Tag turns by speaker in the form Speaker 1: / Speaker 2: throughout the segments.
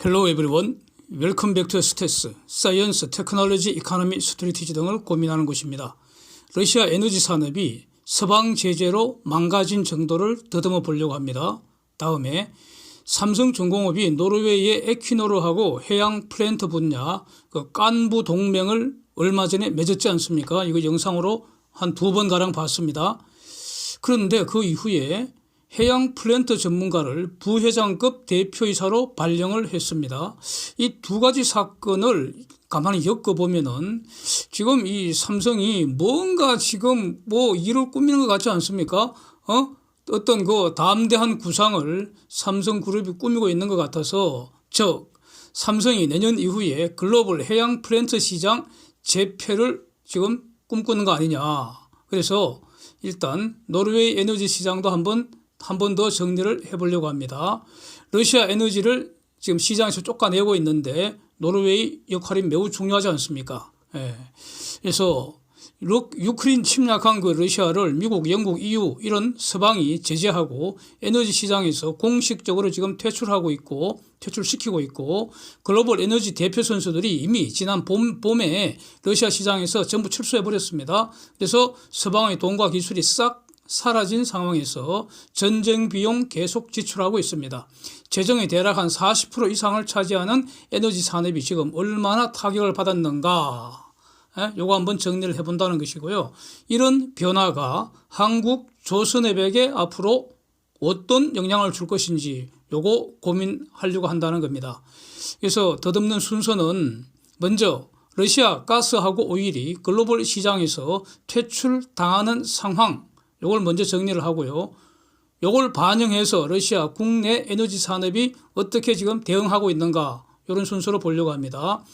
Speaker 1: Hello everyone. Welcome back to STES, 사이언스, 테크놀로지, 이코노미, 스트래티지 등을 고민하는 곳입니다. 러시아 에너지 산업이 서방 제재로 망가진 정도를 더듬어 보려고 합니다. 다음에 삼성중공업이 노르웨이의 에퀴노르하고 해양 플랜트 분야 깐부 동맹을 얼마 전에 맺었지 않습니까? 이거 영상으로 한 2번가량 봤습니다. 그런데 그 이후에 해양 플랜트 전문가를 부회장급 대표이사로 발령을 했습니다. 이 두 가지 사건을 가만히 엮어보면은 지금 이 삼성이 뭔가 지금 일을 꾸미는 것 같지 않습니까? 어떤 그 담대한 구상을 삼성그룹이 꾸미고 있는 것 같아서, 즉 삼성이 내년 이후에 글로벌 해양 플랜트 시장 재패를 지금 꿈꾸는 거 아니냐. 그래서 일단 노르웨이 에너지 시장도 한 번 더 정리를 해보려고 합니다. 러시아 에너지를 지금 시장에서 쫓아내고 있는데 노르웨이 역할이 매우 중요하지 않습니까? 그래서 유크레인 침략한 그 러시아를 미국, 영국, EU 이런 서방이 제재하고 에너지 시장에서 공식적으로 지금 퇴출시키고 있고 글로벌 에너지 대표 선수들이 이미 지난 봄에 러시아 시장에서 전부 출소해버렸습니다. 그래서 서방의 돈과 기술이 싹 사라진 상황에서 전쟁 비용 계속 지출하고 있습니다. 재정의 대략 한 40% 이상을 차지하는 에너지 산업이 지금 얼마나 타격을 받았는가, 요거 한번 정리를 해본다는 것이고요. 이런 변화가 한국 조선업에게 앞으로 어떤 영향을 줄 것인지 요거 고민하려고 한다는 겁니다. 그래서 더듬는 순서는 먼저 러시아 가스하고 오일이 글로벌 시장에서 퇴출당하는 상황, 요걸 먼저 정리를 하고요. 요걸 반영해서 러시아 국내 에너지 산업이 어떻게 지금 대응하고 있는가, 이런 순서로 보려고 합니다.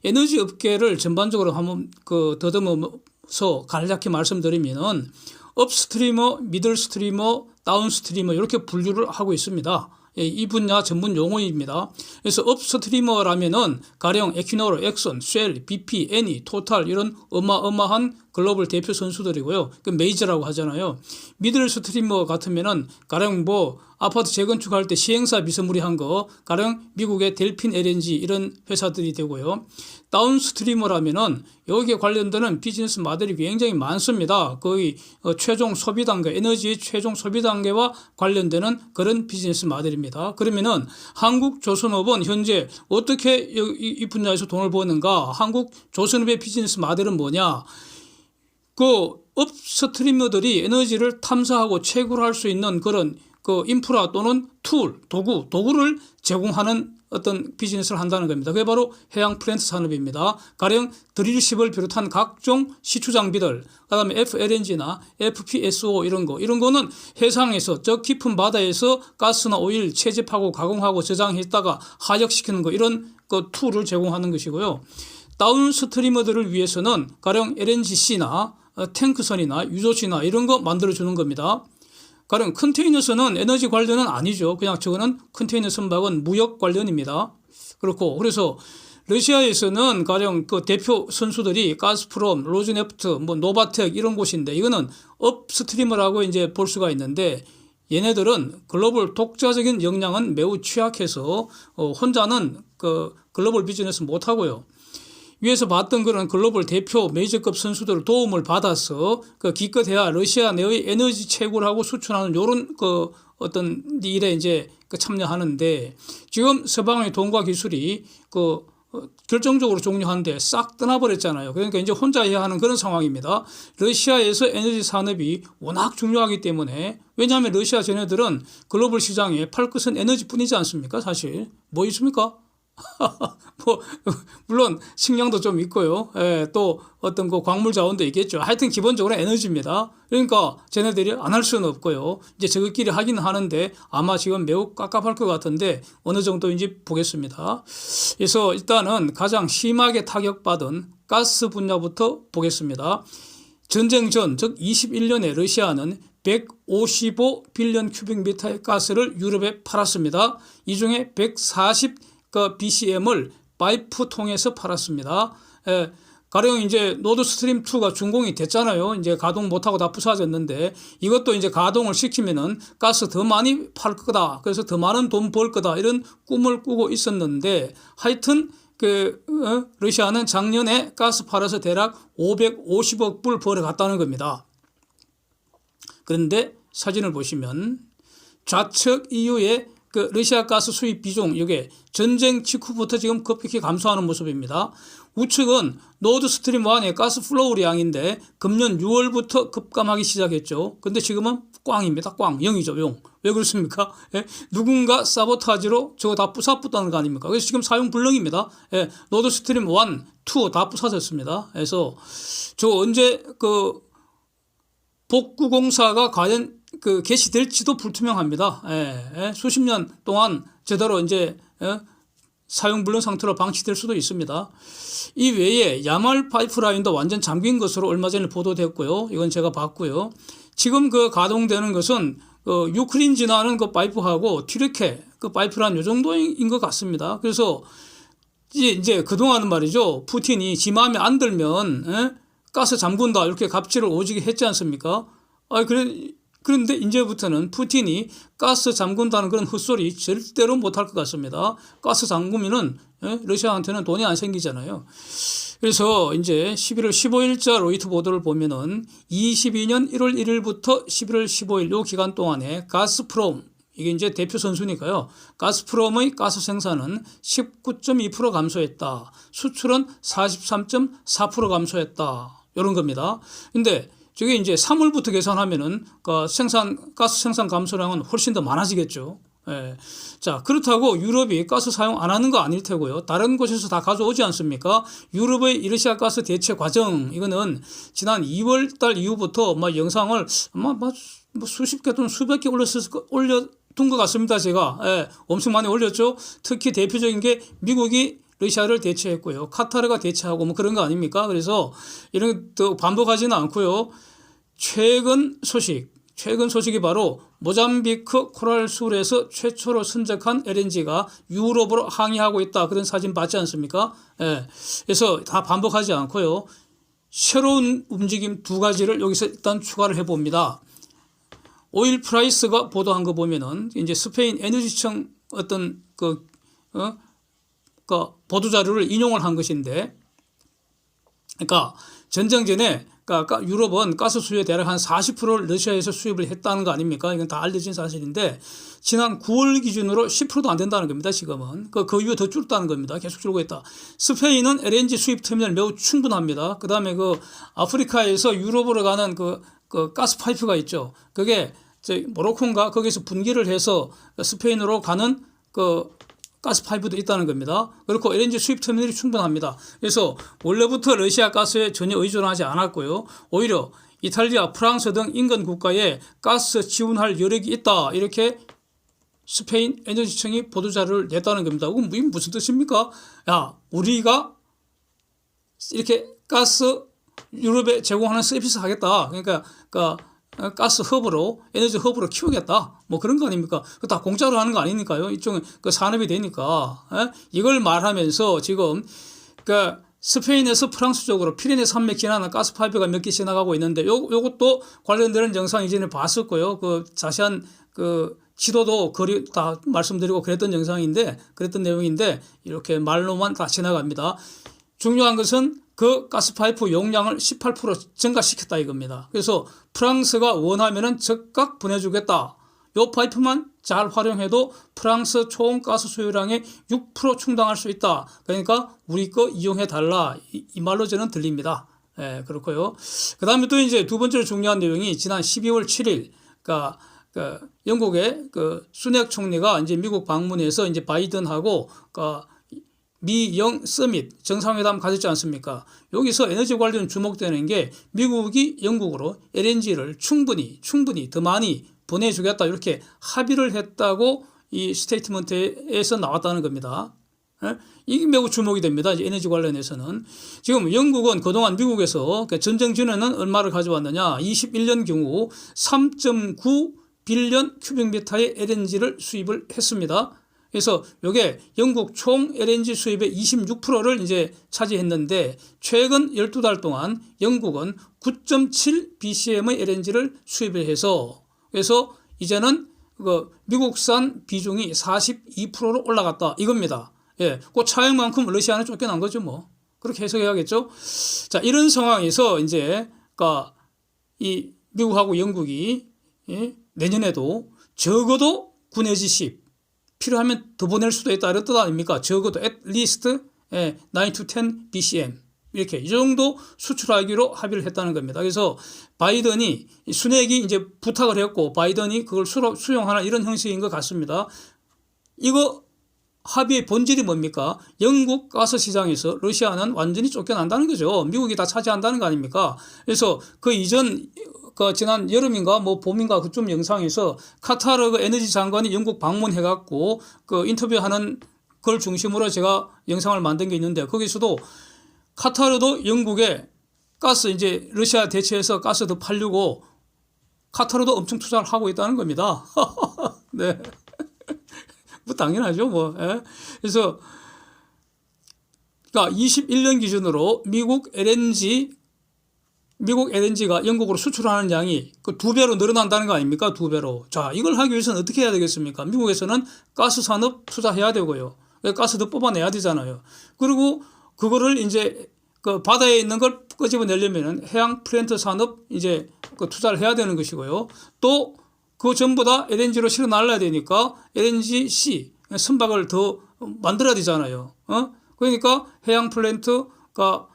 Speaker 1: 에너지 업계를 전반적으로 한번 더듬어서 간략히 말씀드리면은 업스트리머, 미들스트리머, 다운스트리머 이렇게 분류를 하고 있습니다. 이 분야 전문 용어입니다. 그래서 업스트리머라면은 가령 에퀴노르, 엑선, 쉘, BP, 애니, 토탈 이런 어마어마한 글로벌 대표 선수들이고요. 그 메이저라고 하잖아요. 미들 스트리머 같으면은 가령 아파트 재건축할 때 시행사 비스무리한 거, 가령 미국의 델핀 LNG 이런 회사들이 되고요. 다운 스트리머라면은 여기에 관련되는 비즈니스 모델이 굉장히 많습니다. 거의 최종 소비 단계, 에너지의 최종 소비 단계와 관련되는 그런 비즈니스 모델입니다. 그러면은 한국 조선업은 현재 어떻게 이 분야에서 돈을 버는가? 한국 조선업의 비즈니스 모델은 뭐냐? 그 업스트리머들이 에너지를 탐사하고 채굴할 수 있는 그런 인프라 또는 도구를 제공하는 어떤 비즈니스를 한다는 겁니다. 그게 바로 해양 플랜트 산업입니다. 가령 드릴십을 비롯한 각종 시추 장비들, 그다음에 FLNG나 FPSO 이런 거는 해상에서 저 깊은 바다에서 가스나 오일 채집하고 가공하고 저장했다가 하역시키는 거, 이런 툴을 제공하는 것이고요. 다운스트리머들을 위해서는 가령 LNGC나 탱크선이나 유조치나 이런 거 만들어주는 겁니다. 가령 컨테이너선은 에너지 관련은 아니죠. 그냥 저거는 컨테이너 선박은 무역 관련입니다. 그렇고, 그래서 러시아에서는 가령 그 대표 선수들이 가스프롬, 로즈네프트, 노바텍 이런 곳인데, 이거는 업스트리머라고 이제 볼 수가 있는데, 얘네들은 글로벌 독자적인 역량은 매우 취약해서 혼자는 글로벌 비즈니스 못 하고요. 위에서 봤던 그런 글로벌 대표 메이저급 선수들 도움을 받아서 기껏해야 러시아 내의 에너지 채굴을 하고 수출하는 요런 어떤 일에 이제 참여하는데, 지금 서방의 돈과 기술이 결정적으로 종료하는데 싹 떠나버렸잖아요. 그러니까 이제 혼자 해야 하는 그런 상황입니다. 러시아에서 에너지 산업이 워낙 중요하기 때문에, 왜냐하면 러시아 쟤네들은 글로벌 시장에 팔 것은 에너지뿐이지 않습니까? 사실 뭐 있습니까? 물론 식량도 좀 있고요. 또 어떤 광물 자원도 있겠죠. 하여튼 기본적으로 에너지입니다. 그러니까 쟤네들이 안 할 수는 없고요. 이제 저것끼리 하기는 하는데 아마 지금 매우 깝깝할 것 같은데 어느 정도인지 보겠습니다. 그래서 일단은 가장 심하게 타격받은 가스 분야부터 보겠습니다. 전쟁 전, 즉 21년에 러시아는 155빌리언 큐빅미터의 가스를 유럽에 팔았습니다. 이 중에 140 BCM을 파이프 통해서 팔았습니다. 가령 이제 노드스트림 2가 준공이 됐잖아요. 이제 가동 못하고 다 부서졌는데 이것도 이제 가동을 시키면은 가스 더 많이 팔 거다. 그래서 더 많은 돈 벌 거다. 이런 꿈을 꾸고 있었는데 하여튼 러시아는 작년에 가스 팔아서 대략 550억 불 벌어갔다는 겁니다. 그런데 사진을 보시면 좌측 이후에 러시아 가스 수입 비중 이게 전쟁 직후부터 지금 급격히 감소하는 모습입니다. 우측은 노드스트림 1의 가스 플로우량인데 금년 6월부터 급감하기 시작했죠. 근데 지금은 꽝입니다. 꽝. 0이죠. 0. 왜 그렇습니까? 예? 누군가 사보타지로 저거 다 부사붙다는 거 아닙니까? 그래서 지금 사용 불능입니다. 예? 노드스트림 1, 2 다 부사졌습니다. 그래서 저 언제 복구 공사가 과연 개시될지도 불투명합니다. 수십 년 동안 제대로 이제 사용 불능 상태로 방치될 수도 있습니다. 이 외에 야말 파이프라인도 완전 잠긴 것으로 얼마 전에 보도됐고요. 이건 제가 봤고요. 지금 가동되는 것은 유크레인 지나는 파이프하고 튀르케 파이프란 요 정도인 것 같습니다. 그래서 이제 그동안은 말이죠. 푸틴이 지 마음에 안 들면 가스 잠근다 이렇게 갑질을 오지게 했지 않습니까? 그런데 이제부터는 푸틴이 가스 잠근다는 그런 헛소리 절대로 못할 것 같습니다. 가스 잠그면은 러시아한테는 돈이 안 생기잖아요. 그래서 이제 11월 15일자 로이터 보도를 보면은 22년 1월 1일부터 11월 15일 요 기간 동안에 가스프롬 이게 이제 대표 선수니까요. 가스프롬의 가스 생산은 19.2% 감소했다. 수출은 43.4% 감소했다. 이런 겁니다. 근데 저게 이제 3월부터 계산하면은 가스 생산 감소량은 훨씬 더 많아지겠죠. 예. 자, 그렇다고 유럽이 가스 사용 안 하는 거 아닐 테고요. 다른 곳에서 다 가져오지 않습니까? 유럽의 러시아 가스 대체 과정, 이거는 지난 2월 달 이후부터 영상을 수십 개 또는 수백 개 올려둔 것 같습니다. 제가. 예. 엄청 많이 올렸죠. 특히 대표적인 게 미국이 러시아를 대체했고요. 카타르가 대체하고 그런 거 아닙니까? 그래서 이런 더 반복하지는 않고요. 최근 소식이 바로 모잠비크 코랄술에서 최초로 선적한 LNG가 유럽으로 항해하고 있다. 그런 사진 봤지 않습니까? 예. 그래서 다 반복하지 않고요. 새로운 움직임 두 가지를 여기서 일단 추가를 해봅니다. 오일 프라이스가 보도한 거 보면은 이제 스페인 에너지청 어떤 보도 자료를 인용을 한 것인데, 그러니까 전쟁 전에 유럽은 가스 수요의 대략 한 40%를 러시아에서 수입을 했다는 거 아닙니까? 이건 다 알려진 사실인데 지난 9월 기준으로 10%도 안 된다는 겁니다. 지금은 그 이후에 더 줄었다는 겁니다. 계속 줄고 있다. 스페인은 LNG 수입 터미널 매우 충분합니다. 그다음에 아프리카에서 유럽으로 가는 가스 파이프가 있죠. 그게 모로코인가 거기서 분기를 해서 스페인으로 가는 가스 파이프도 있다는 겁니다. 그렇고 LNG 수입 터미널이 충분합니다. 그래서 원래부터 러시아 가스에 전혀 의존하지 않았고요. 오히려 이탈리아, 프랑스 등 인근 국가에 가스 지원할 여력이 있다. 이렇게 스페인 에너지청이 보도자료를 냈다는 겁니다. 이게 무슨 뜻입니까? 우리가 이렇게 가스 유럽에 제공하는 서비스 하겠다. 그러니까 가스 허브로 에너지 허브로 키우겠다 그런 거 아닙니까? 그거 다 공짜로 하는 거 아니니까요. 이쪽은 산업이 되니까 이걸 말하면서 지금 스페인에서 프랑스 쪽으로 피레네 산맥 지나는 가스 파이프가 몇 개 지나가고 있는데 요것도 관련되는 영상 이전에 봤었고요. 자세한 지도도 다 말씀드리고 그랬던 내용인데 이렇게 말로만 다 지나갑니다. 중요한 것은 가스파이프 용량을 18% 증가시켰다 이겁니다. 그래서 프랑스가 원하면은 즉각 보내주겠다. 이 파이프만 잘 활용해도 프랑스 총 가스 수요량의 6% 충당할 수 있다. 그러니까 우리 거 이용해 달라. 이 말로 저는 들립니다. 예, 그렇고요. 그 다음에 또 이제 두 번째로 중요한 내용이 지난 12월 7일, 영국의 수넥 총리가 이제 미국 방문해서 이제 바이든하고 미영 서밋 정상회담 가졌지 않습니까? 여기서 에너지 관련 주목되는 게 미국이 영국으로 LNG를 충분히 더 많이 보내주겠다 이렇게 합의를 했다고 이 스테이트먼트에서 나왔다는 겁니다. 이게 매우 주목이 됩니다. 에너지 관련해서는. 지금 영국은 그동안 미국에서 전쟁 전에는 얼마를 가져왔느냐. 21년 경우 3.9 빌리언 큐빅미터의 LNG를 수입을 했습니다. 그래서 이게 영국 총 LNG 수입의 26%를 이제 차지했는데 최근 12달 동안 영국은 9.7 BCM의 LNG를 수입을 해서 그래서 이제는 그 미국산 비중이 42%로 올라갔다 이겁니다. 예, 그 차액만큼 러시아는 쫓겨난 거죠, 뭐. 그렇게 해석해야겠죠. 자, 이런 상황에서 이제 그러니까 이 미국하고 영국이 내년에도 적어도 9 내지 10 필요하면 더 보낼 수도 있다 이런 뜻 아닙니까? 적어도 at least 9 to 10 BCM 이렇게 이 정도 수출하기로 합의를 했다는 겁니다. 그래서 바이든이 순핵이 이제 부탁을 했고 바이든이 그걸 수용하는 이런 형식인 것 같습니다. 이거 합의의 본질이 뭡니까? 영국 가스 시장에서 러시아는 완전히 쫓겨난다는 거죠. 미국이 다 차지한다는 거 아닙니까? 그래서 그 이전 그 지난 여름인가 뭐 봄인가 그쯤 영상에서 카타르 그 에너지 장관이 영국 방문해갖고 그 인터뷰하는 걸 중심으로 제가 영상을 만든 게 있는데 거기서도 카타르도 영국에 가스 이제 러시아 대체해서 가스 더 팔려고 카타르도 엄청 투자를 하고 있다는 겁니다. 네. 뭐 당연하죠, 뭐. 예. 그래서 그러니까 21년 기준으로 미국 LNG가 영국으로 수출하는 양이 그 2배로 늘어난다는 거 아닙니까? 2배로. 자, 이걸 하기 위해서는 어떻게 해야 되겠습니까? 미국에서는 가스 산업 투자해야 되고요. 가스 더 뽑아내야 되잖아요. 그리고 그거를 이제 그 바다에 있는 걸 끄집어내려면 해양 플랜트 산업 이제 그 투자를 해야 되는 것이고요. 또 그 전부 다 LNG로 실어 날라야 되니까 LNGC 선박을 더 만들어야 되잖아요. 그러니까 해양 플랜트가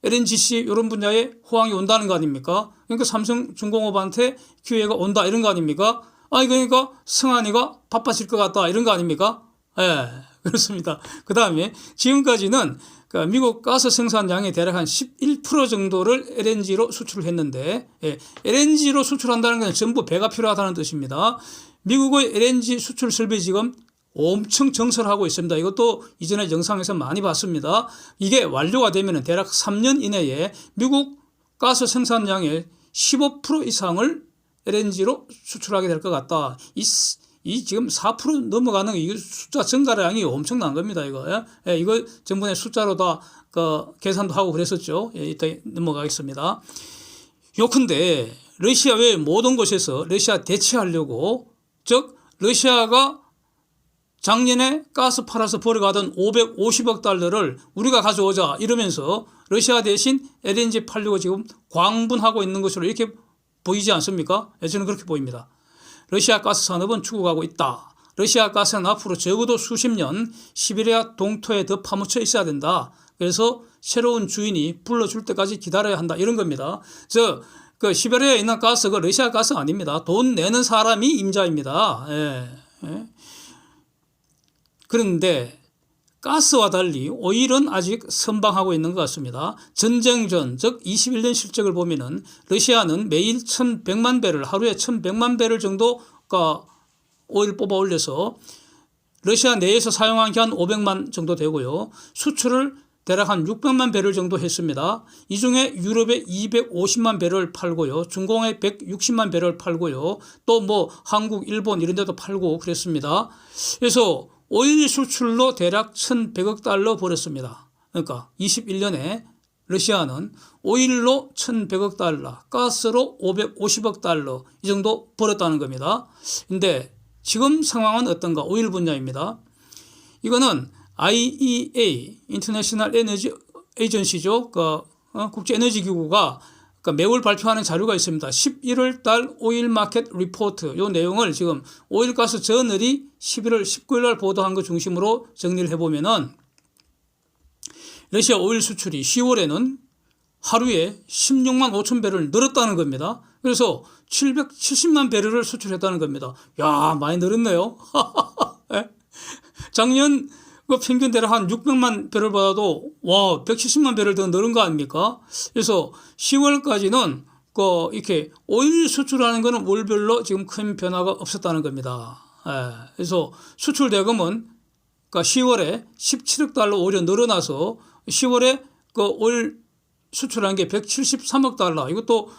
Speaker 1: LNGC 이런 분야에 호황이 온다는 거 아닙니까? 그러니까 삼성중공업한테 기회가 온다 이런 거 아닙니까? 아니 그러니까 승한이가 바빠질 것 같다 이런 거 아닙니까? 예, 그렇습니다. 그 다음에 지금까지는 그러니까 미국 가스 생산량의 대략 한 11% 정도를 LNG로 수출을 했는데 LNG로 수출한다는 건 전부 배가 필요하다는 뜻입니다. 미국의 LNG 수출 설비 지금 엄청 정설하고 있습니다. 이것도 이전에 영상에서 많이 봤습니다. 이게 완료가 되면 대략 3년 이내에 미국 가스 생산량의 15% 이상을 LNG로 수출하게 될 것 같다. 이 지금 4% 넘어가는 이 숫자 증가량이 엄청난 겁니다. 이거 이거 전번에 숫자로 다 그 계산도 하고 그랬었죠. 이따 넘어가겠습니다. 요컨대 러시아 외 모든 곳에서 러시아 대체하려고 즉 러시아가 작년에 가스 팔아서 벌어가던 550억 달러를 우리가 가져오자 이러면서 러시아 대신 LNG 팔려고 지금 광분하고 있는 것으로 이렇게 보이지 않습니까? 저는 그렇게 보입니다. 러시아 가스 산업은 죽어가고 있다. 러시아 가스는 앞으로 적어도 수십 년 시베리아 동토에 더 파묻혀 있어야 된다. 그래서 새로운 주인이 불러줄 때까지 기다려야 한다. 이런 겁니다. 그 시베리아에 있는 가스가 러시아 가스 아닙니다. 돈 내는 사람이 임자입니다. 그런데 가스와 달리 오일은 아직 선방하고 있는 것 같습니다. 전쟁 전, 즉 21년 실적을 보면은 러시아는 매일 1,100만 배를 하루에 1,100만 배를 정도가 오일 뽑아 올려서 러시아 내에서 사용한 게 한 500만 정도 되고요. 수출을 대략 한 600만 배럴 정도 했습니다. 이 중에 유럽에 250만 배럴 팔고요. 중공에 160만 배럴 팔고요. 또 뭐 한국, 일본 이런 데도 팔고 그랬습니다. 그래서 오일 수출로 대략 1,100억 달러 벌었습니다. 그러니까 21년에 러시아는 오일로 1,100억 달러, 가스로 550억 달러 이 정도 벌었다는 겁니다. 근데 지금 상황은 어떤가? 오일 분야입니다. 이거는 IEA, 인터내셔널 에너지 에이전시죠. 국제 에너지 기구가 매월 발표하는 자료가 있습니다. 11월 달 오일 마켓 리포트 이 내용을 지금 오일가스 저널이 11월 19일 날 보도한 것 중심으로 정리를 해보면은 러시아 오일 수출이 10월에는 하루에 16만 5천 배를 늘었다는 겁니다. 그래서 770만 배럴을 수출했다는 겁니다. 야, 많이 늘었네요. 작년 그 평균 대략 한 600만 배럴보다도 와 170만 배럴 더 늘은 거 아닙니까? 그래서 10월까지는 이렇게 오일 수출하는 거는 월별로 지금 큰 변화가 없었다는 겁니다. 그래서 수출 대금은 그러니까 10월에 17억 달러 오히려 늘어나서 10월에 그 오일 수출한 게 173억 달러 이것도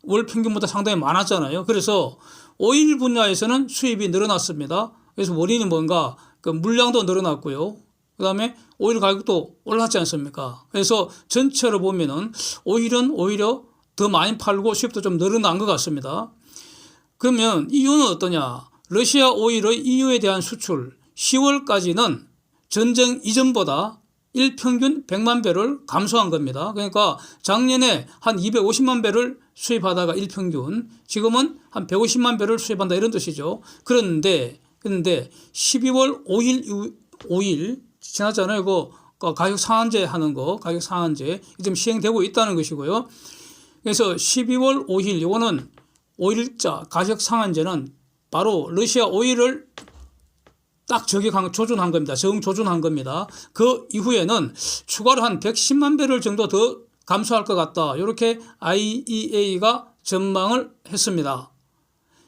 Speaker 1: 월 평균보다 상당히 많았잖아요. 그래서 오일 분야에서는 수입이 늘어났습니다. 그래서 원인이 뭔가 그 물량도 늘어났고요. 그다음에 오일 가격도 올랐지 않습니까? 그래서 전체로 보면은 오일은 오히려 더 많이 팔고 수입도 좀 늘어난 것 같습니다. 그러면 이유는 어떠냐? 러시아 오일의 EU에 대한 수출 10월까지는 전쟁 이전보다 일평균 100만 배럴 감소한 겁니다. 그러니까 작년에 한 250만 배를 수입하다가 일평균, 지금은 한 150만 배를 수입한다 이런 뜻이죠. 그런데 12월 5일 지났잖아요. 그 가격 상한제 하는 거, 가격 상한제 지금 시행되고 있다는 것이고요. 그래서 12월 5일 이거는 5일자 가격 상한제는 바로 러시아 오일을 딱 조준한 겁니다. 정조준한 겁니다. 그 이후에는 추가로 한 110만 배럴 정도 더 감소할 것 같다. 이렇게 IEA가 전망을 했습니다.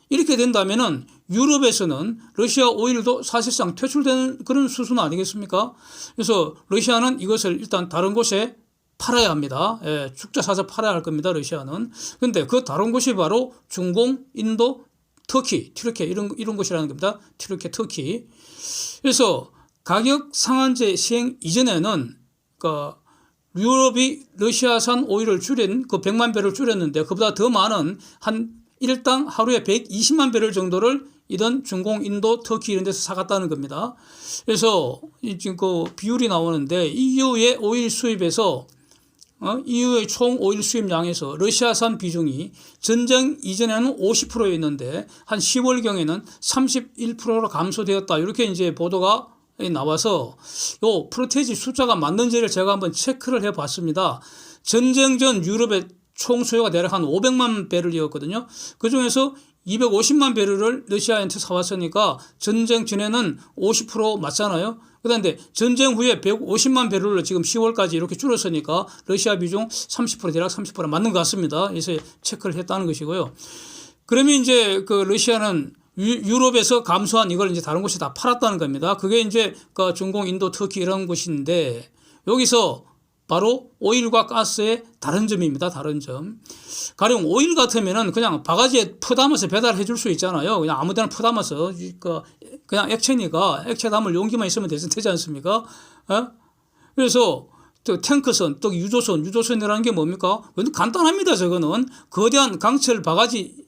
Speaker 1: 이렇게 된다면은 유럽에서는 러시아 오일도 사실상 퇴출되는 그런 수준 아니겠습니까? 그래서 러시아는 이것을 일단 다른 곳에 팔아야 합니다. 예, 죽자 사자 팔아야 할 겁니다. 러시아는. 그런데 그 다른 곳이 바로 중공, 인도, 터키, 튀르키 이런 곳이라는 겁니다. 튀르키, 터키. 그래서 가격 상한제 시행 이전에는 그 유럽이 러시아산 오일을 줄인 그 100만 배를 줄였는데 그보다 더 많은 한 일당 하루에 120만 배럴 정도를 이런 중공, 인도, 터키 이런 데서 사갔다는 겁니다. 그래서 지금 그 비율이 나오는데 EU의 오일 수입에서 EU의 총 오일 수입량에서 러시아산 비중이 전쟁 이전에는 50%였는데 한 10월경에는 31%로 감소되었다. 이렇게 이제 보도가 나와서 요 프로테이지 숫자가 맞는지를 제가 한번 체크를 해 봤습니다. 전쟁 전 유럽의 총 수요가 대략 한 500만 배럴이었거든요. 그 중에서 250만 배럴을 러시아한테 사왔으니까 전쟁 전에는 50% 맞잖아요. 그런데 전쟁 후에 150만 배럴을 지금 10월까지 이렇게 줄었으니까 러시아 비중 30% 대략 30% 맞는 것 같습니다. 그래서 체크를 했다는 것이고요. 그러면 이제 그 러시아는 유럽에서 감소한 이걸 이제 다른 곳에 다 팔았다는 겁니다. 그게 이제 그 중공, 인도, 터키 이런 곳인데 여기서 바로 오일과 가스의 다른 점입니다. 다른 점. 가령 오일 같으면은 그냥 바가지에 퍼담아서 배달해 줄 수 있잖아요. 그냥 아무 데나 퍼담아서 그냥 액체니까 액체 담을 용기만 있으면 되지 않습니까? 그래서 또 탱크선, 또 유조선이라는 게 뭡니까? 간단합니다. 저거는 거대한 강철 바가지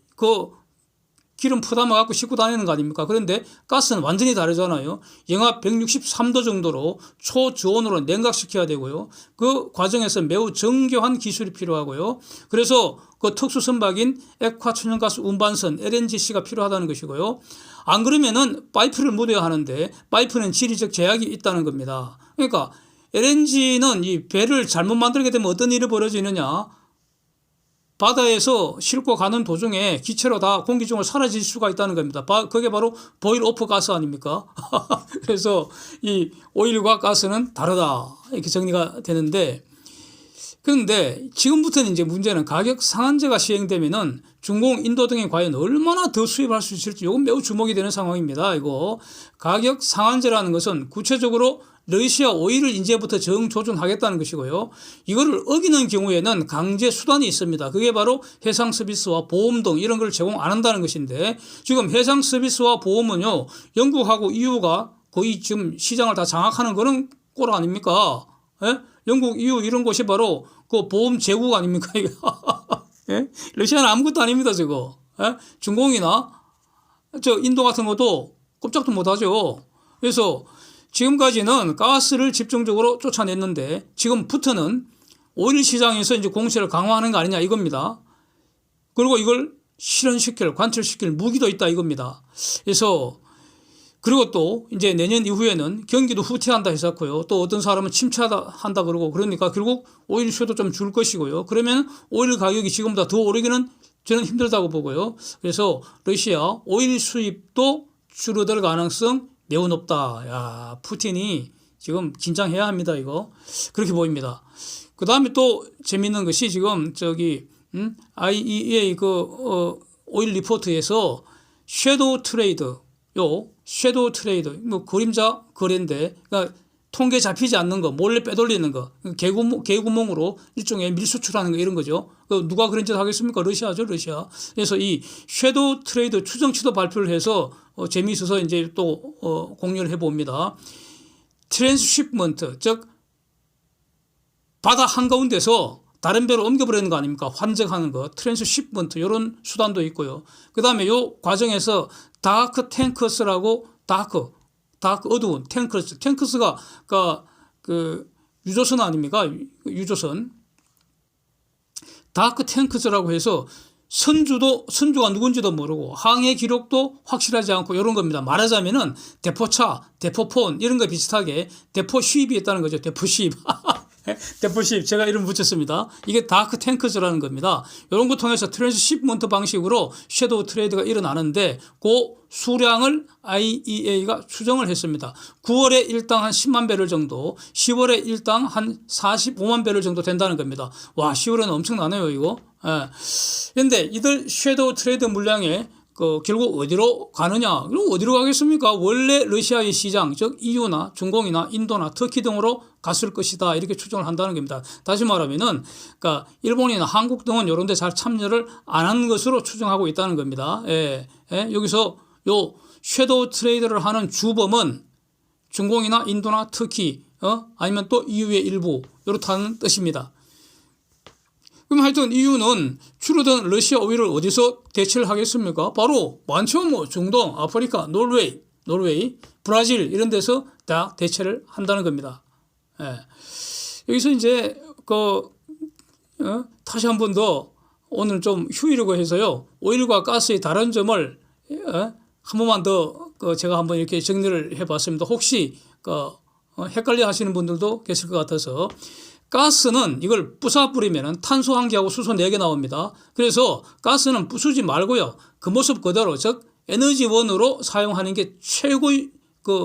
Speaker 1: 기름 퍼담아 갖고 싣고 다니는 거 아닙니까? 그런데 가스는 완전히 다르잖아요. 영하 163도 정도로 초저온으로 냉각시켜야 되고요. 그 과정에서 매우 정교한 기술이 필요하고요. 그래서 그 특수 선박인 액화 천연가스 운반선 LNGC가 필요하다는 것이고요. 안 그러면은 파이프를 묻어야 하는데 파이프는 지리적 제약이 있다는 겁니다. 그러니까 LNG는 이 배를 잘못 만들게 되면 어떤 일이 벌어지느냐? 바다에서 싣고 가는 도중에 기체로 다 공기 중으로 사라질 수가 있다는 겁니다. 그게 바로 보일 오프 가스 아닙니까? 그래서 이 오일과 가스는 다르다. 이렇게 정리가 되는데, 그런데 지금부터는 이제 문제는 가격 상한제가 시행되면은 중공, 인도 등이 과연 얼마나 더 수입할 수 있을지 이건 매우 주목이 되는 상황입니다. 이거 가격 상한제라는 것은 구체적으로 러시아 오일을 이제부터 정조준하겠다는 것이고요. 이거를 어기는 경우에는 강제 수단이 있습니다. 그게 바로 해상 서비스와 보험 등 이런 걸 제공 안 한다는 것인데 지금 해상 서비스와 보험은요. 영국하고 EU가 거의 지금 시장을 다 장악하는 그런 꼴 아닙니까? 예? 영국, EU 이런 곳이 바로 그 보험 제국 아닙니까? 예? 러시아는 아무것도 아닙니다. 저거. 예? 중공이나 인도 같은 것도 꼼짝도 못하죠. 그래서 지금까지는 가스를 집중적으로 쫓아냈는데 지금부터는 오일 시장에서 이제 공세를 강화하는 거 아니냐 이겁니다. 그리고 이걸 관철시킬 무기도 있다 이겁니다. 그래서 그리고 또 이제 내년 이후에는 경기도 후퇴한다 했었고요. 또 어떤 사람은 침체한다 그러고 그러니까 결국 오일 수요도 좀 줄 것이고요. 그러면 오일 가격이 지금보다 더 오르기는 저는 힘들다고 보고요. 그래서 러시아 오일 수입도 줄어들 가능성 매우 높다. 야, 푸틴이 지금 긴장해야 합니다. 이거 그렇게 보입니다. 그 다음에 또 재밌는 것이 지금 IEA 오일 리포트에서 섀도우 트레이드, 뭐 그림자 거래인데, 그러니까 통계 잡히지 않는 거, 몰래 빼돌리는 거, 개구멍으로 일종의 밀수출하는 거 이런 거죠. 누가 그런 짓 하겠습니까? 러시아죠, 러시아. 그래서 이 섀도우 트레이드 추정치도 발표를 해서 재미있어서 이제 또 공유를 해봅니다. 트랜스시프먼트, 즉 바다 한가운데서 다른 배로 옮겨버리는 거 아닙니까? 환적하는 거, 트랜스시프먼트 이런 수단도 있고요. 그 다음에 이 과정에서 다크 탱커스라고 다크 어두운 탱커스가 그 유조선 아닙니까? 유조선. 다크 탱커스라고 해서 선주가 누군지도 모르고 항해 기록도 확실하지 않고 이런 겁니다. 말하자면은 대포차, 대포폰 이런 거 비슷하게 대포 시입이 있다는 거죠. 대포 시입. 대포 시입 제가 이름 붙였습니다. 이게 다크 탱커즈라는 겁니다. 이런 거 통해서 트랜스시프먼트 방식으로 섀도우 트레이드가 일어나는데 그 수량을 IEA가 추정을 했습니다. 9월에 일당 한 10만 배럴 정도, 10월에 일당 한 45만 배럴 정도 된다는 겁니다. 와, 10월에는 엄청나네요, 이거. 그런데 이들 섀도우 트레이드 물량에 결국 어디로 가느냐? 그럼 어디로 가겠습니까? 원래 러시아의 시장, 즉 EU나 중공이나 인도나 터키 등으로 갔을 것이다. 이렇게 추정을 한다는 겁니다. 다시 말하면은, 그러니까 일본이나 한국 등은 이런 데 잘 참여를 안 한 것으로 추정하고 있다는 겁니다. 여기서 요 섀도우 트레이드를 하는 주범은 중공이나 인도나 터키, 아니면 또 EU의 일부, 이렇다는 뜻입니다. 그럼 하여튼 EU는 줄어든 러시아 오일을 어디서 대체를 하겠습니까? 바로 많죠. 뭐 중동, 아프리카, 노르웨이, 브라질 이런 데서 다 대체를 한다는 겁니다. 여기서 이제 다시 한 번 더 오늘 좀 휴일이고 해서요. 오일과 가스의 다른 점을 한 번만 더 제가 한번 이렇게 정리를 해봤습니다. 혹시 헷갈려 하시는 분들도 계실 것 같아서. 가스는 이걸 부숴 뿌리면 탄소 1개하고 수소 4개 나옵니다. 그래서 가스는 부수지 말고요. 그 모습 그대로, 즉 에너지원으로 사용하는 게 최고의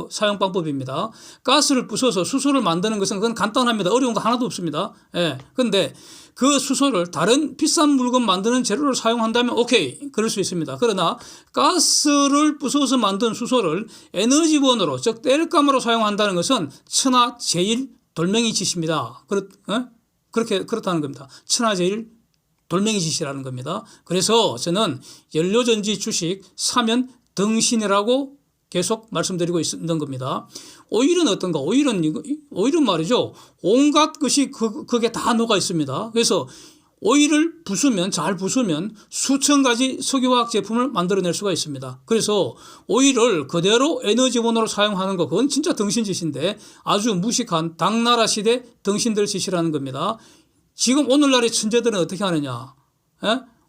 Speaker 1: 사용 방법입니다. 가스를 부숴서 수소를 만드는 것은 그건 간단합니다. 어려운 거 하나도 없습니다. 그런데 그 수소를 다른 비싼 물건 만드는 재료를 사용한다면 오케이, 그럴 수 있습니다. 그러나 가스를 부숴서 만든 수소를 에너지원으로, 즉 땔감으로 사용한다는 것은 천하제일 돌멩이 짓입니다. 그렇다는 겁니다. 천하제일 돌멩이 짓이라는 겁니다. 그래서 저는 연료전지 주식 사면 등신이라고 계속 말씀드리고 있는 겁니다. 오일은 어떤가? 오일은 말이죠. 온갖 것이 그게 다 녹아 있습니다. 그래서 오일을 잘 부수면 수천 가지 석유화학 제품을 만들어낼 수가 있습니다. 그래서 오일을 그대로 에너지원으로 사용하는 거, 그건 진짜 등신짓인데 아주 무식한 당나라 시대 등신들 짓이라는 겁니다. 지금 오늘날의 천재들은 어떻게 하느냐?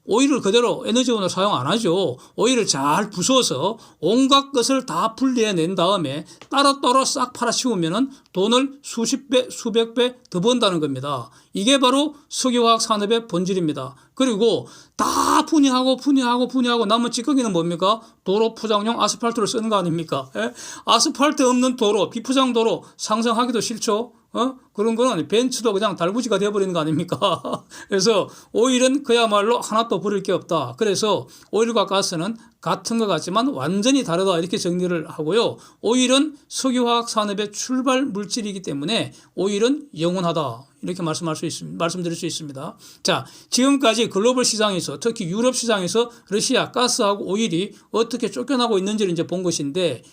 Speaker 1: 오일을 그대로 에너지원으로 사용 안 하죠. 오일을 잘 부숴서 온갖 것을 다 분리해낸 다음에 따로따로 싹 팔아치우면 돈을 수십 배, 수백 배 더 번다는 겁니다. 이게 바로 석유화학 산업의 본질입니다. 그리고 다 분해하고 남은 찌꺼기는 뭡니까? 도로 포장용 아스팔트를 쓰는 거 아닙니까? 아스팔트 없는 도로, 비포장 도로 상상하기도 싫죠. 그런 거는 벤츠도 그냥 달구지가 되어버리는 거 아닙니까? 그래서 오일은 그야말로 하나도 버릴 게 없다. 그래서 오일과 가스는 같은 것 같지만 완전히 다르다, 이렇게 정리를 하고요. 오일은 석유화학 산업의 출발 물질이기 때문에 오일은 영원하다, 이렇게 말씀드릴 수 있습니다. 자, 지금까지 글로벌 시장에서, 특히 유럽 시장에서 러시아 가스하고 오일이 어떻게 쫓겨나고 있는지를 이제 본 것인데,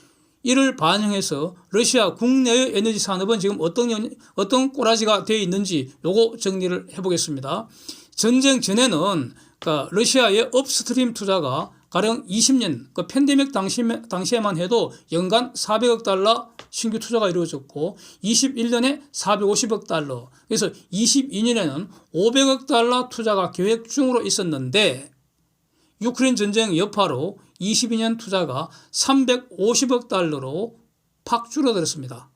Speaker 1: 이를 반영해서 러시아 국내의 에너지 산업은 지금 어떤 꼬라지가 되어 있는지 요거 정리를 해보겠습니다. 전쟁 전에는 러시아의 업스트림 투자가 가령 20년, 팬데믹 당시에만 해도 연간 400억 달러 신규 투자가 이루어졌고 21년에 450억 달러, 그래서 22년에는 500억 달러 투자가 계획 중으로 있었는데 유크레인 전쟁 여파로 22년 투자가 350억 달러로 팍 줄어들었습니다.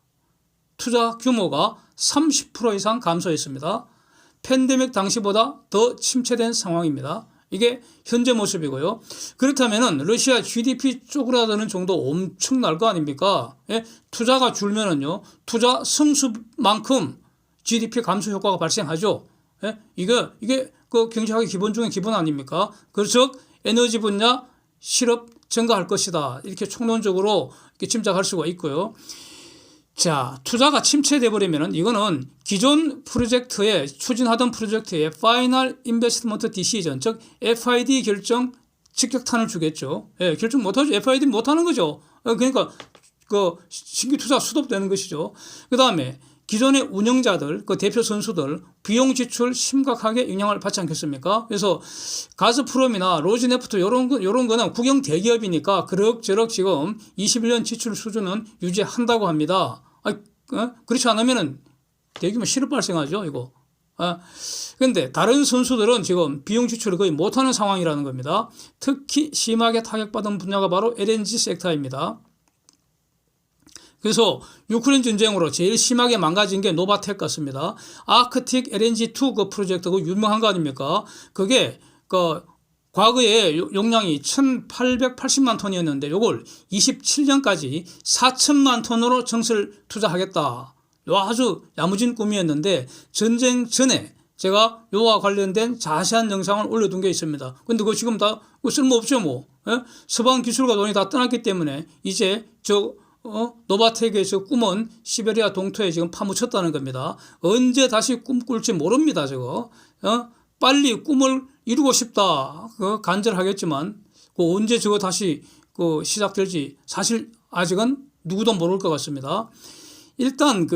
Speaker 1: 투자 규모가 30% 이상 감소했습니다. 팬데믹 당시보다 더 침체된 상황입니다. 이게 현재 모습이고요. 그렇다면 러시아 GDP 쪼그라드는 정도 엄청날 거 아닙니까? 투자가 줄면은요, 투자 승수만큼 GDP 감소 효과가 발생하죠. 이게 경제학의 기본 중에 기본 아닙니까? 그래서 에너지 분야 실업 증가할 것이다, 이렇게 총론적으로 이렇게 짐작할 수가 있고요. 자, 투자가 침체돼 버리면은 이거는 기존 프로젝트에 추진하던 프로젝트의 파이널 인베스트먼트 디시전, 즉 FID 결정 직격탄을 주겠죠. 예, 결정 못하죠. FID 못하는 거죠. 그러니까 그 신규 투자 수도되는 것이죠. 그 다음에 기존의 운영자들, 그 대표 선수들 비용 지출 심각하게 영향을 받지 않겠습니까? 그래서 가스프롬이나 로지네프트 요런 거는 국영 대기업이니까 그럭저럭 지금 21년 지출 수준은 유지한다고 합니다. 그렇지 않으면은 대규모 실업 발생하죠, 이거. 그런데 다른 선수들은 지금 비용 지출을 거의 못하는 상황이라는 겁니다. 특히 심하게 타격받은 분야가 바로 LNG 섹터입니다. 그래서 유크레인 전쟁으로 제일 심하게 망가진 게 노바텍 같습니다. 아크틱 LNG2 그 프로젝트 그 유명한 거 아닙니까? 그게 그 과거에 용량이 1880만 톤이었는데 요걸 27년까지 4000만 톤으로 증설 투자하겠다. 요 아주 야무진 꿈이었는데 전쟁 전에 제가 요와 관련된 자세한 영상을 올려둔 게 있습니다. 근데 그거 지금 다 쓸모없죠 뭐. 예? 서방 기술과 돈이 다 떠났기 때문에 이제 노바텍의 저 꿈은 시베리아 동토에 지금 파묻혔다는 겁니다. 언제 다시 꿈꿀지 모릅니다, 저거. 빨리 꿈을 이루고 싶다. 간절하겠지만, 언제 저거 다시 시작될지 사실 아직은 누구도 모를 것 같습니다. 일단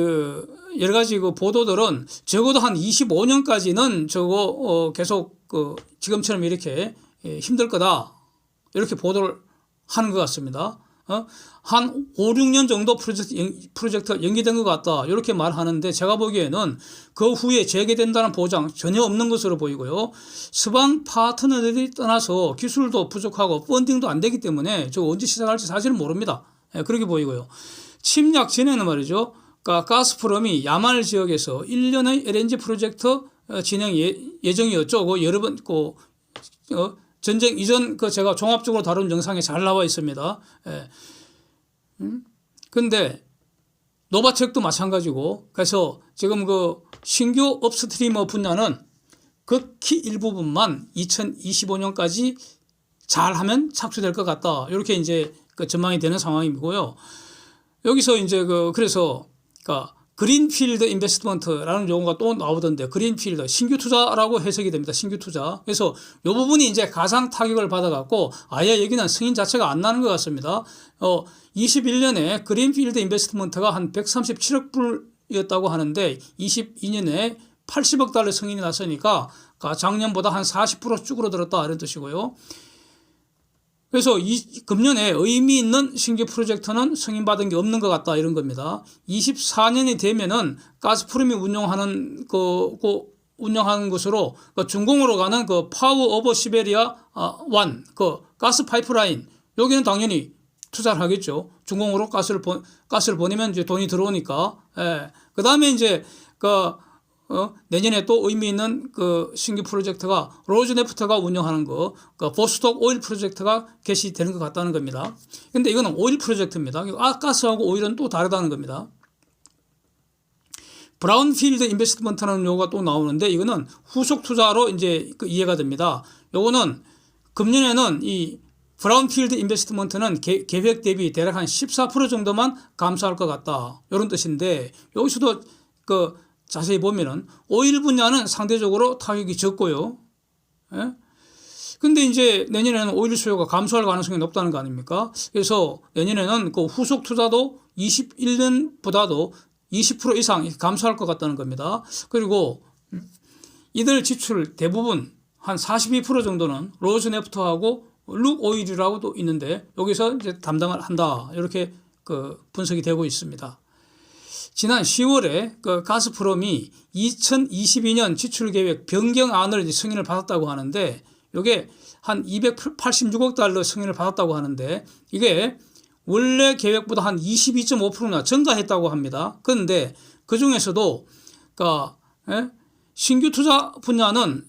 Speaker 1: 여러 가지 보도들은 적어도 한 25년까지는 저거 계속 지금처럼 이렇게 힘들 거다. 이렇게 보도를 하는 것 같습니다. 한 5, 6년 정도 프로젝트가 연기된 것 같다. 이렇게 말하는데 제가 보기에는 그 후에 재개된다는 보장 전혀 없는 것으로 보이고요. 서방 파트너들이 떠나서 기술도 부족하고 펀딩도 안 되기 때문에 저거 언제 시작할지 사실은 모릅니다. 그렇게 보이고요. 침략 전에는 말이죠. 그러니까 가스프롬이 야말 지역에서 1년의 LNG 프로젝트 진행 예정이었죠. 여러 번 전쟁 이전 제가 종합적으로 다룬 영상에 잘 나와 있습니다. 근데 노바텍도 마찬가지고 그래서 지금 신규 업스트리머 분야는 극히 일부분만 2025년까지 잘하면 착수될 것 같다. 이렇게 이제 전망이 되는 상황이고요. 여기서 이제 그래서 그린필드 인베스트먼트라는 용어가 또 나오던데 그린필드 신규 투자라고 해석이 됩니다. 신규 투자. 그래서 이 부분이 이제 가상 타격을 받아갖고 아예 여기는 승인 자체가 안 나는 것 같습니다. 21년에 그린필드 인베스트먼트가 한 137억 불이었다고 하는데 22년에 80억 달러 승인이 났으니까 작년보다 한 40% 쭈그러들었다 이런 뜻이고요. 그래서 금년에 의미 있는 신규 프로젝트는 승인받은 게 없는 것 같다 이런 겁니다. 24년이 되면은 가스프롬이 운영하는 것으로 준공으로 가는 파워 오버 시베리아 1 가스 파이프라인 여기는 당연히 투자를 하겠죠. 준공으로 가스를 보내면 이제 돈이 들어오니까. 그 다음에 이제 내년에 또 의미 있는 신규 프로젝트가 로즈네프트가 운영하는 보스톡 오일 프로젝트가 개시되는 것 같다는 겁니다. 근데 이거는 오일 프로젝트입니다. 가스하고 오일은 또 다르다는 겁니다. 브라운필드 인베스트먼트라는 용어가 또 나오는데 이거는 후속 투자로 이제 이해가 됩니다. 요거는 금년에는 이 브라운필드 인베스트먼트는 계획 대비 대략 한 14% 정도만 감소할 것 같다. 이런 뜻인데 여기서도 자세히 보면은 오일 분야는 상대적으로 타격이 적고요. 근데 이제 내년에는 오일 수요가 감소할 가능성이 높다는 거 아닙니까? 그래서 내년에는 후속 투자도 21년보다도 20% 이상 감소할 것 같다는 겁니다. 그리고 이들 지출 대부분 한 42% 정도는 로즈네프트하고 룩오일이라고도 있는데 여기서 이제 담당을 한다. 이렇게 분석이 되고 있습니다. 지난 10월에 가스프롬이 2022년 지출계획 변경안을 승인을 받았다고 하는데 이게 한 286억 달러 승인을 받았다고 하는데 이게 원래 계획보다 한 22.5%나 증가했다고 합니다. 그런데 그중에서도 신규 투자 분야는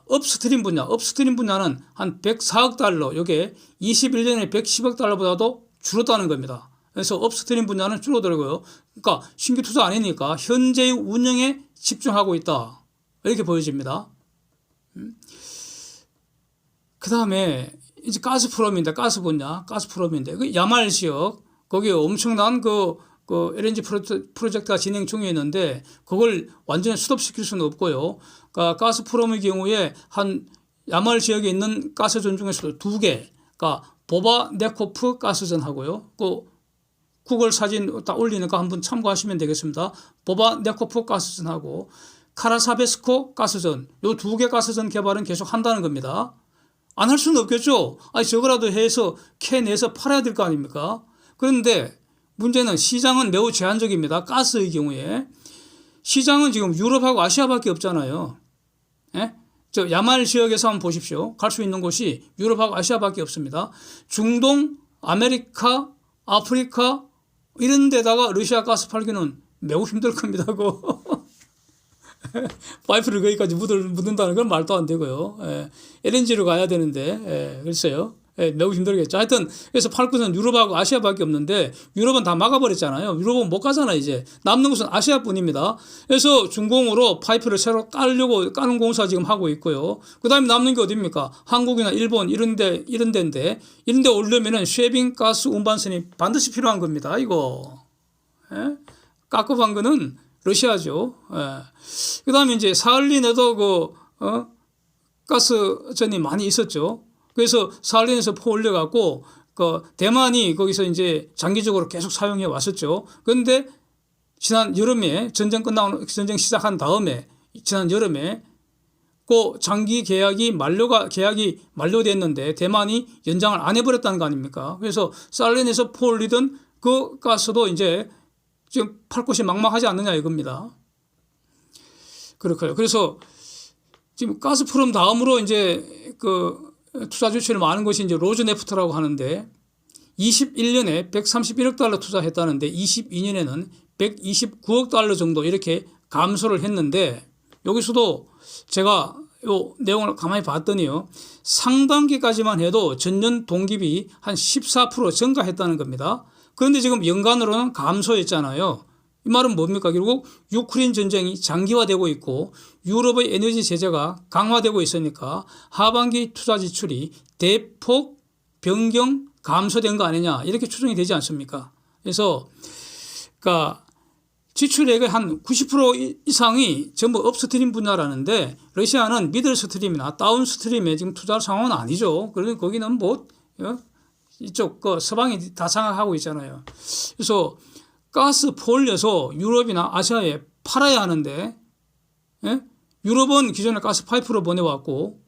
Speaker 1: 업스트림 분야는 한 104억 달러 이게 21년에 110억 달러보다도 줄었다는 겁니다. 그래서 업스트림 분야는 줄어들고요. 그러니까 신규 투자 아니니까 현재의 운영에 집중하고 있다. 이렇게 보여집니다. 그 다음에 이제 가스프롬인데 가스 분야, 가스프롬인데 그 야말 지역 거기에 엄청난 그 LNG 프로젝트가 진행 중에 있는데 그걸 완전히 스톱시킬 수는 없고요. 그러니까 가스프롬의 경우에 한 야말 지역에 있는 가스전 중에서도 두 개, 그러니까 보바네코프 가스전하고요. 그 구글 사진 딱 올리니까 한번 참고하시면 되겠습니다. 보바네코프 가스전하고 카라사베스코 가스전, 요 두 개 가스전 개발은 계속 한다는 겁니다. 안 할 수는 없겠죠. 아니 저거라도 해서 캐내서 팔아야 될 거 아닙니까? 그런데 문제는 시장은 매우 제한적입니다. 가스의 경우에 시장은 지금 유럽하고 아시아밖에 없잖아요. 예? 저 야말 지역에서 한번 보십시오. 갈 수 있는 곳이 유럽하고 아시아밖에 없습니다. 중동, 아메리카, 아프리카 이런 데다가 러시아 가스 팔기는 매우 힘들 겁니다. 파이프를 거기까지 묻는다는 건 말도 안 되고요. 예. LNG로 가야 되는데, 예. 글쎄요. 예. 매우 힘들겠죠. 하여튼, 그래서 팔 곳은 유럽하고 아시아밖에 없는데, 유럽은 다 막아버렸잖아요. 유럽은 못 가잖아요, 이제. 남는 곳은 아시아 뿐입니다. 그래서 중공으로 파이프를 새로 까는 공사 지금 하고 있고요. 그 다음에 남는 게 어디입니까? 한국이나 일본 이런 데인데, 이런 데 오려면은 쉐빙 가스 운반선이 반드시 필요한 겁니다, 이거. 예? 깝깝한 거는 러시아죠. 예. 그 다음에 이제 사할린에도 가스전이 많이 있었죠. 그래서 사할린에서 포 올려갖고 대만이 거기서 이제 장기적으로 계속 사용해 왔었죠. 그런데 지난 여름에 전쟁 시작한 다음에 지난 여름에 그 장기 계약이 만료됐는데 대만이 연장을 안 해버렸다는 거 아닙니까? 그래서 사할린에서 포 올리던 그 가스도 이제 지금 팔 곳이 막막하지 않느냐 이겁니다. 그렇고요. 그래서 지금 가스프롬 다음으로 이제 투자 주체를 많은 것이 이제 로즈네프트라고 하는데 21년에 131억 달러 투자했다는데 22년에는 129억 달러 정도 이렇게 감소를 했는데 여기서도 제가 요 내용을 가만히 봤더니요. 상반기까지만 해도 전년 동기비 한 14% 증가했다는 겁니다. 그런데 지금 연간으로는 감소했잖아요. 이 말은 뭡니까? 결국 유크레인 전쟁이 장기화되고 있고 유럽의 에너지 제재가 강화되고 있으니까 하반기 투자 지출이 대폭 변경 감소된 거 아니냐 이렇게 추정이 되지 않습니까? 그래서 그러니까 지출액의 한 90% 이상이 전부 업스트림 분야라는데 러시아는 미들스트림이나 다운스트림에 지금 투자할 상황은 아니죠. 그러니 거기는 이쪽 서방이 다 장악하고 있잖아요. 그래서 가스 폴려서 유럽이나 아시아에 팔아야 하는데 예? 유럽은 기존에 가스 파이프로 보내왔고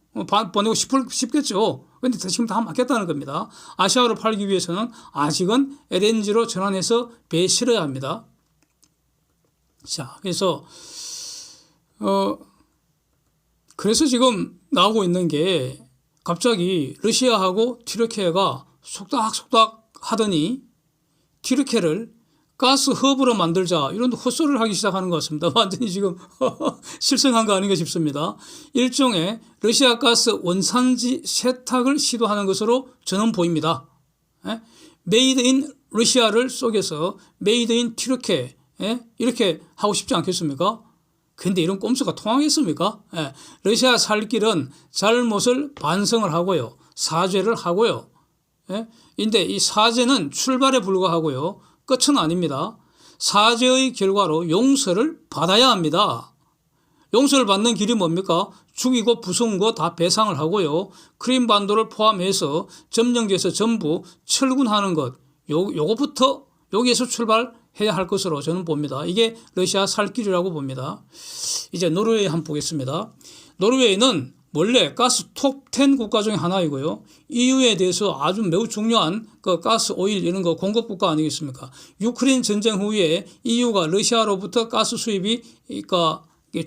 Speaker 1: 보내고 싶겠죠. 그런데 지금 다 막혔다는 겁니다. 아시아로 팔기 위해서는 아직은 LNG로 전환해서 배에 실어야 합니다. 자, 그래서 지금 나오고 있는 게 갑자기 러시아하고 튀르키예가 속닥속닥 하더니 튀르키예를 가스 허브로 만들자 이런 헛소리를 하기 시작하는 것 같습니다. 완전히 지금 실성한 거 아닌가 싶습니다. 일종의 러시아 가스 원산지 세탁을 시도하는 것으로 저는 보입니다. 메이드 인 러시아를 속여서 메이드 인 튀르키예 이렇게 하고 싶지 않겠습니까? 근데 이런 꼼수가 통하겠습니까? 러시아 살 길은 잘못을 반성을 하고요. 사죄를 하고요. 근데 이 사죄는 출발에 불과하고요. 끝은 아닙니다. 사죄의 결과로 용서를 받아야 합니다. 용서를 받는 길이 뭡니까? 죽이고 부수은 거 다 배상을 하고요. 크림반도를 포함해서 점령지에서 전부 철군하는 것. 요거부터 여기에서 출발해야 할 것으로 저는 봅니다. 이게 러시아 살 길이라고 봅니다. 이제 노르웨이 한번 보겠습니다. 노르웨이는 원래 가스 톱 10 국가 중에 하나이고요. EU에 대해서 아주 매우 중요한 가스, 오일 이런 거 공급 국가 아니겠습니까? 유크레인 전쟁 후에 EU가 러시아로부터 가스 수입이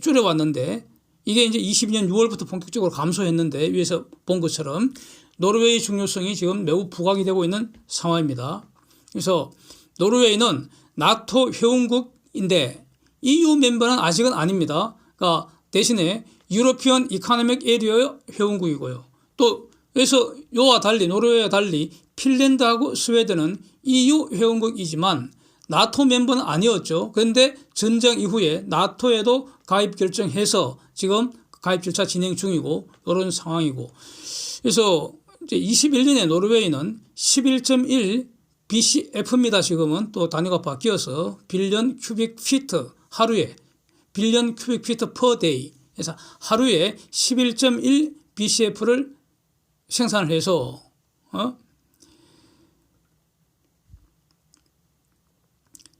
Speaker 1: 줄여왔는데 이게 이제 22년 6월부터 본격적으로 감소했는데 위에서 본 것처럼 노르웨이 중요성이 지금 매우 부각이 되고 있는 상황입니다. 그래서 노르웨이는 나토 회원국인데 EU 멤버는 아직은 아닙니다. 그러니까 대신에 유로피언 이코노믹 에리어의 회원국이고요. 또 그래서 노르웨이와 달리 핀란드하고 스웨덴은 EU 회원국이지만 나토 멤버는 아니었죠. 그런데 전쟁 이후에 나토에도 가입 결정해서 지금 가입 절차 진행 중이고 이런 상황이고. 그래서 이제 21년에 노르웨이는 11.1 BCF입니다. 지금은 또 단위가 바뀌어서 빌리언 큐빅 피트 하루에 빌리언 큐빅 피트 per day 그래서 하루에 11.1 BCF를 생산을 해서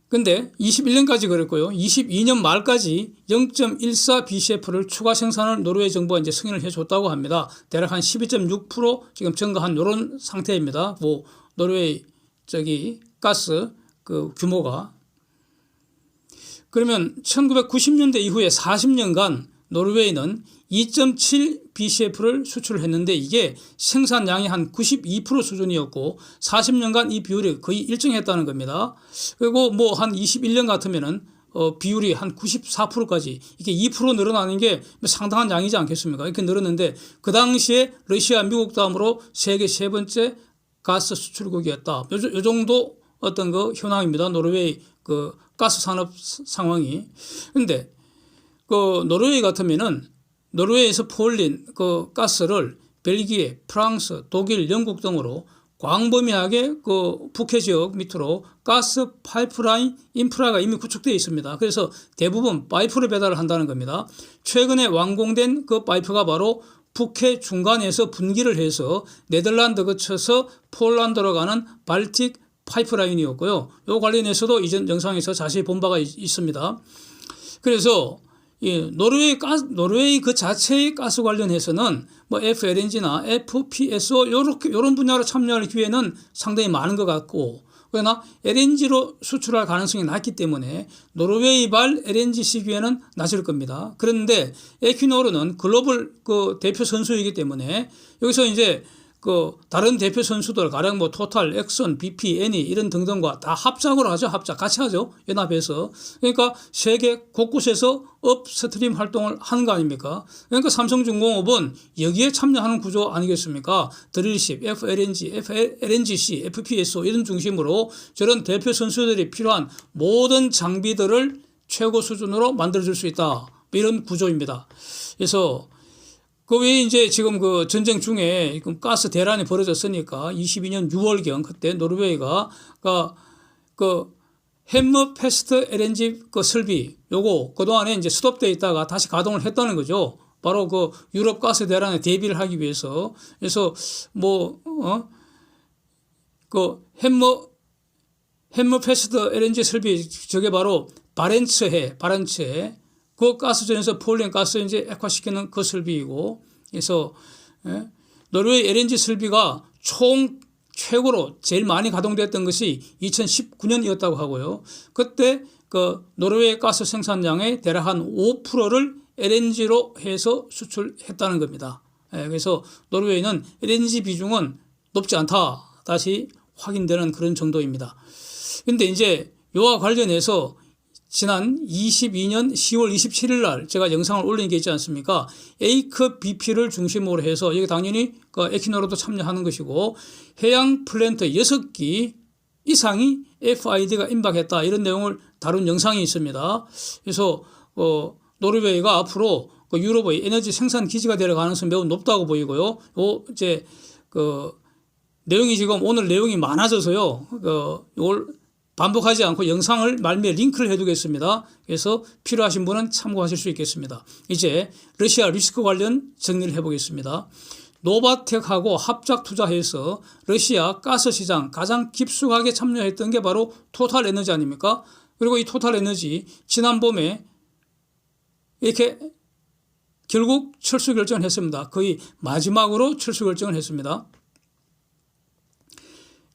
Speaker 1: 근데 21년까지 그랬고요. 22년 말까지 0.14 BCF를 추가 생산을 노르웨이 정부가 이제 승인을 해줬다고 합니다. 대략 한 12.6% 지금 증가한 이런 상태입니다. 뭐 노르웨이 가스 그 규모가. 그러면 1990년대 이후에 40년간 노르웨이는 2.7 BCF를 수출을 했는데 이게 생산량이 한 92% 수준이었고 40년간 이 비율이 거의 일정했다는 겁니다. 그리고 뭐 한 21년 같으면은 비율이 한 94%까지 이게 2% 늘어나는 게 상당한 양이지 않겠습니까? 이렇게 늘었는데 그 당시에 러시아, 미국 다음으로 세계 세 번째 가스 수출국이었다. 요 정도 어떤 그 현황입니다. 노르웨이 그 가스 산업 상황이. 근데 그 노르웨이 같으면은 노르웨이에서 퍼올린 그 가스를 벨기에, 프랑스, 독일, 영국 등으로 광범위하게 그 북해 지역 밑으로 가스 파이프라인 인프라가 이미 구축되어 있습니다. 그래서 대부분 파이프로 배달을 한다는 겁니다. 최근에 완공된 그 파이프가 바로 북해 중간에서 분기를 해서 네덜란드 거쳐서 폴란드로 가는 발틱 파이프라인이었고요. 이 관련해서도 이전 영상에서 자세히 본 바가 있습니다. 그래서 노르웨이 그 자체의 가스 관련해서는 뭐 FLNG나 FPSO 이런 분야로 참여할 기회는 상당히 많은 것 같고 그러나 LNG로 수출할 가능성이 낮기 때문에 노르웨이발 LNG 시기에는 낮을 겁니다. 그런데 에퀴노르는 글로벌 그 대표 선수이기 때문에 여기서 이제 그 다른 대표 선수들 가령 뭐 토탈, 엑선, BP, 애니 이런 등등과 다 합작으로 하죠. 같이 하죠. 연합해서. 그러니까 세계 곳곳에서 업스트림 활동을 하는 거 아닙니까? 그러니까 삼성중공업은 여기에 참여하는 구조 아니겠습니까? 드릴십, FLNG, LNGC, FPSO 이런 중심으로 저런 대표 선수들이 필요한 모든 장비들을 최고 수준으로 만들어줄 수 있다. 이런 구조입니다. 그래서 그 외에 이제 지금 그 전쟁 중에 가스 대란이 벌어졌으니까 22년 6월경 그때 노르웨이가 그 햄머페스트 LNG 그 설비 요거 그동안에 이제 스톱되어 있다가 다시 가동을 했다는 거죠. 바로 그 유럽 가스 대란에 대비를 하기 위해서. 그래서 그 햄머페스트 LNG 설비 저게 바로 바렌츠해 그 가스전에서 포올린 가스 이제 액화시키는 그 설비이고, 그래서 노르웨이 LNG 설비가 총 최고로 제일 많이 가동됐던 것이 2019년이었다고 하고요. 그때 그 노르웨이 가스 생산량의 대략 한 5%를 LNG로 해서 수출했다는 겁니다. 그래서 노르웨이는 LNG 비중은 높지 않다. 다시 확인되는 그런 정도입니다. 그런데 이제 이와 관련해서 지난 22년 10월 27일 날 제가 영상을 올린 게 있지 않습니까? A급 BP를 중심으로 해서 여기 당연히 그 에퀴노르도 참여하는 것이고 해양 플랜트 6기 이상이 FID가 임박했다 이런 내용을 다룬 영상이 있습니다. 그래서 노르웨이가 앞으로 그 유럽의 에너지 생산 기지가 될 가능성이 매우 높다고 보이고요. 이제 그 내용이 지금 오늘 내용이 많아져서요. 이걸 반복하지 않고 영상을 말미에 링크를 해두겠습니다. 그래서 필요하신 분은 참고하실 수 있겠습니다. 이제 러시아 리스크 관련 정리를 해보겠습니다. 노바텍하고 합작 투자해서 러시아 가스 시장 가장 깊숙하게 참여했던 게 바로 토탈 에너지 아닙니까? 그리고 이 토탈 에너지 지난 봄에 이렇게 결국 철수 결정을 했습니다. 거의 마지막으로 철수 결정을 했습니다.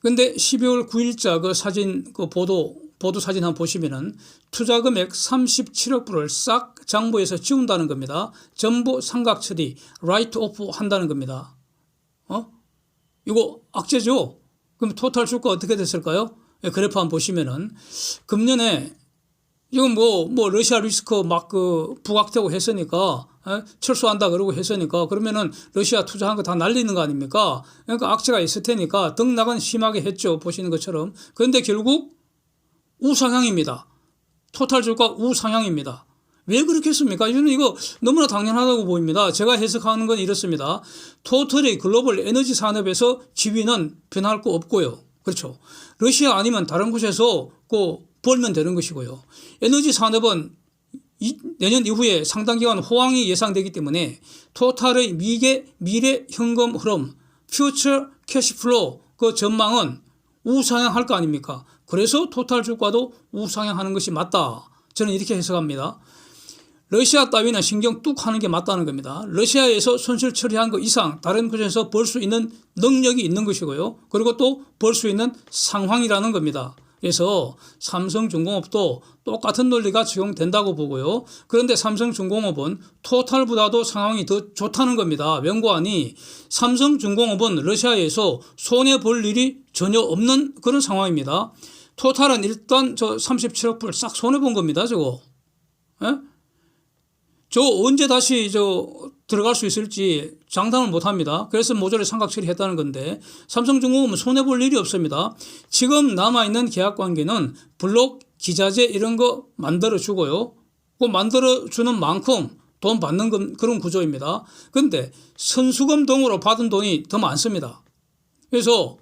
Speaker 1: 근데 12월 9일자 그 사진, 그 보도 사진 한번 보시면은 투자 금액 37억 불을 싹 장부에서 지운다는 겁니다. 전부 상각 처리, 라이트 오프 한다는 겁니다. 이거 악재죠? 그럼 토탈 주가 어떻게 됐을까요? 그래프 한번 보시면은 금년에 이건 뭐 러시아 리스크 막 그 부각되고 했으니까 철수한다 그러고 했으니까 그러면은 러시아 투자한 거 다 날리는 거 아닙니까? 그러니까 악재가 있을 테니까 등락은 심하게 했죠. 보시는 것처럼. 그런데 결국 우상향입니다. 토탈 주가 우상향입니다. 왜 그렇게 했습니까? 저는 이거 너무나 당연하다고 보입니다. 제가 해석하는 건 이렇습니다. 토털의 글로벌 에너지 산업에서 지위는 변할 거 없고요. 그렇죠. 러시아 아니면 다른 곳에서 벌면 되는 것이고요. 에너지 산업은 내년 이후에 상당 기간 호황이 예상되기 때문에 토탈의 미래 현금 흐름, 퓨처 캐시플로우 그 전망은 우상향할 거 아닙니까? 그래서 토탈 주가도 우상향하는 것이 맞다. 저는 이렇게 해석합니다. 러시아 따위는 신경 뚝 하는 게 맞다는 겁니다. 러시아에서 손실 처리한 것 이상 다른 곳에서 벌 수 있는 능력이 있는 것이고요. 그리고 또 벌 수 있는 상황이라는 겁니다. 그래서 삼성중공업도 똑같은 논리가 적용된다고 보고요. 그런데 삼성중공업은 토탈보다도 상황이 더 좋다는 겁니다. 연구원이 삼성중공업은 러시아에서 손해볼 일이 전혀 없는 그런 상황입니다. 토탈은 일단 저 37억 불 싹 손해본 겁니다. 저거. 에? 저 언제 다시 들어갈 수 있을지 장담을 못합니다. 그래서 모조리 상각 처리했다는 건데 삼성중공업은 손해볼 일이 없습니다. 지금 남아있는 계약관계는 블록, 기자재 이런 거 만들어주고요. 그 만들어주는 만큼 돈 받는 그런 구조입니다. 그런데 선수금 등으로 받은 돈이 더 많습니다. 그래서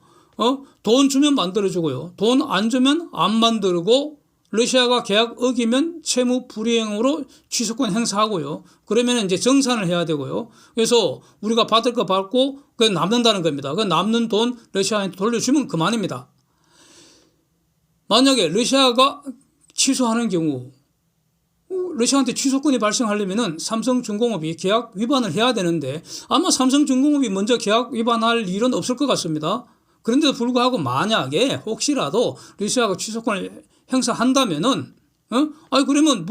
Speaker 1: 돈 주면 만들어주고요. 돈 안 주면 안 만들고 러시아가 계약 어기면 채무 불이행으로 취소권 행사하고요. 그러면 이제 정산을 해야 되고요. 그래서 우리가 받을 거 받고 그 남는다는 겁니다. 그 남는 돈 러시아한테 돌려주면 그만입니다. 만약에 러시아가 취소하는 경우 러시아한테 취소권이 발생하려면은 삼성중공업이 계약 위반을 해야 되는데 아마 삼성중공업이 먼저 계약 위반할 일은 없을 것 같습니다. 그런데도 불구하고 만약에 혹시라도 러시아가 취소권을 행사한다면은, 그러면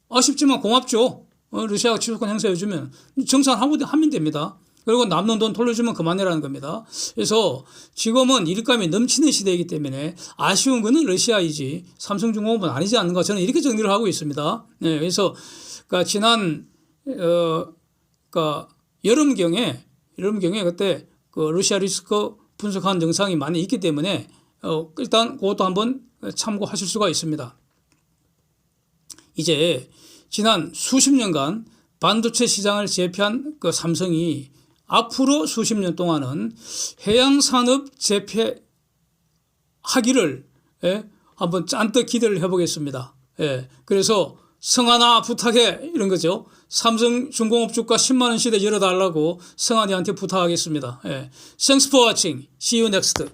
Speaker 1: 아쉽지만 고맙죠. 러시아가 취소권 행사해주면 정산하고 하면 됩니다. 그리고 남는 돈 돌려주면 그만이라는 겁니다. 그래서 지금은 일감이 넘치는 시대이기 때문에 아쉬운 거는 러시아이지 삼성중공업은 아니지 않는가 저는 이렇게 정리를 하고 있습니다. 네, 그래서 지난 여름경에 그때 러시아 리스크 분석한 영상이 많이 있기 때문에 일단 그것도 한번 참고하실 수가 있습니다. 이제 지난 수십 년간 반도체 시장을 제패한 삼성이 앞으로 수십 년 동안은 해양산업 제패하기를 한번 잔뜩 기대를 해보겠습니다. 그래서 성환아 부탁해 이런 거죠. 삼성중공업 주가 10만 원 시대 열어달라고 성환이한테 부탁하겠습니다. Thanks for watching. See you next.